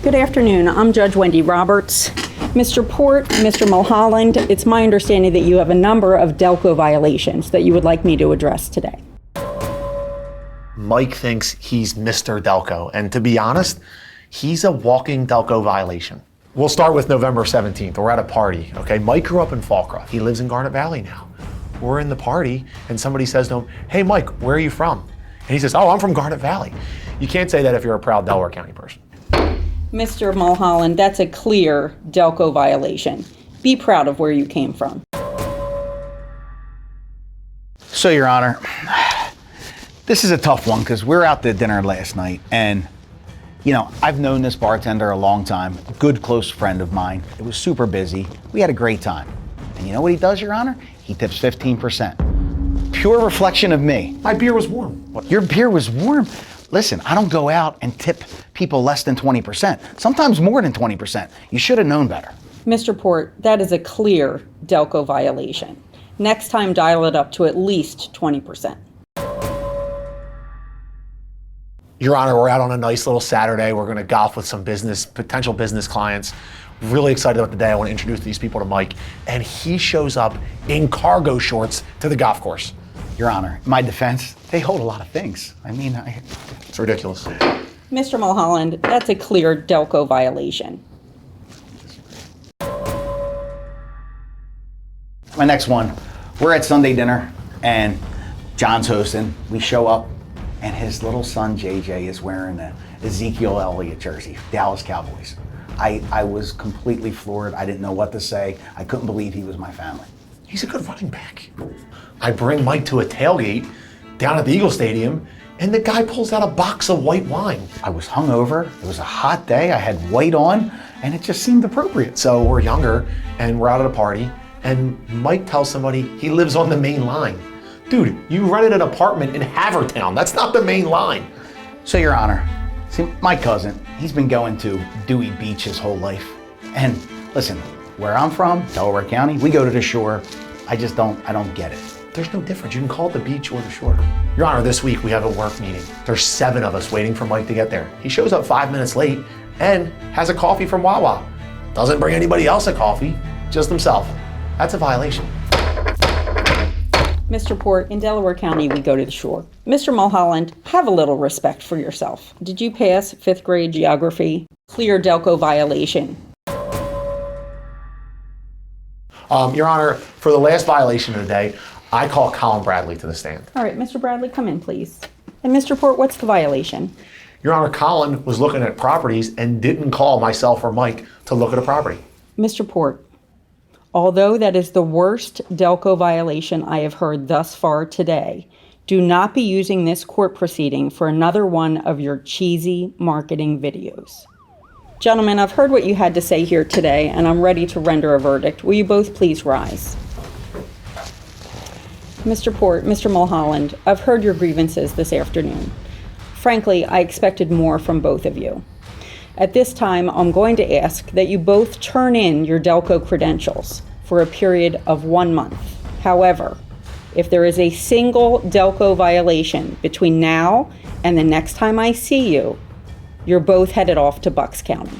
Good afternoon. I'm Judge Wendy Roberts. Mr. Port, Mr. Mulholland, it's my understanding that you have a number of Delco violations that you would like me to address today. Mike thinks he's Mr. Delco, and to be honest, he's a walking Delco violation. We'll start with November 17th. We're at a party, okay? Mike grew up in Fallcroft. He lives in Garnet Valley now. We're in the party, and somebody says to him, "Hey, Mike, where are you from?" And he says, "Oh, I'm from Garnet Valley." You can't say that if you're a proud Delaware County person. Mr. Mulholland, that's a clear Delco violation. Be proud of where you came from. So, Your Honor, this is a tough one because we were out to dinner last night and, you know, I've known this bartender a long time, a good close friend of mine. It was super busy. We had a great time. And you know what he does, Your Honor? He tips 15%. Pure reflection of me. My beer was warm. Your beer was warm? Listen, I don't go out and tip people less than 20%, sometimes more than 20%. You should have known better. Mr. Port, that is a clear Delco violation. Next time, dial it up to at least 20%. Your Honor, we're out on a nice little Saturday. We're gonna golf with some potential business clients. Really excited about the day. I want to introduce these people to Mike. And he shows up in cargo shorts to the golf course. Your Honor, in my defense, they hold a lot of things. I mean, It's ridiculous. Mr. Mulholland, that's a clear Delco violation. My next one, we're at Sunday dinner and John's hosting. We show up and his little son, JJ, is wearing a Ezekiel Elliott jersey, Dallas Cowboys. I was completely floored. I didn't know what to say. I couldn't believe he was my family. He's a good running back. I bring Mike to a tailgate down at the Eagle Stadium, and the guy pulls out a box of white wine. I was hungover. It was a hot day. I had white on, and it just seemed appropriate. So we're younger, and we're out at a party, and Mike tells somebody he lives on the main line. Dude, you rented an apartment in Havertown. That's not the main line. So, Your Honor, see, my cousin, he's been going to Dewey Beach his whole life. And listen, where I'm from, Delaware County, we go to the shore. I don't get it. There's no difference. You can call it the beach or the shore. Your Honor, this week we have a work meeting. There's 7 of us waiting for Mike to get there. He shows up 5 minutes late and has a coffee from Wawa. Doesn't bring anybody else a coffee, just himself. That's a violation. Mr. Port, in Delaware County, we go to the shore. Mr. Mulholland, have a little respect for yourself. Did you pass 5th grade geography? Clear Delco violation. Your Honor, for the last violation of the day, I call Colin Bradley to the stand. All right, Mr. Bradley, come in, please. And Mr. Port, what's the violation? Your Honor, Colin was looking at properties and didn't call myself or Mike to look at a property. Mr. Port, although that is the worst Delco violation I have heard thus far today, do not be using this court proceeding for another one of your cheesy marketing videos. Gentlemen, I've heard what you had to say here today, and I'm ready to render a verdict. Will you both please rise? Mr. Port, Mr. Mulholland, I've heard your grievances this afternoon. Frankly, I expected more from both of you. At this time, I'm going to ask that you both turn in your Delco credentials for a period of 1 month. However, if there is a single Delco violation between now and the next time I see you, you're both headed off to Bucks County.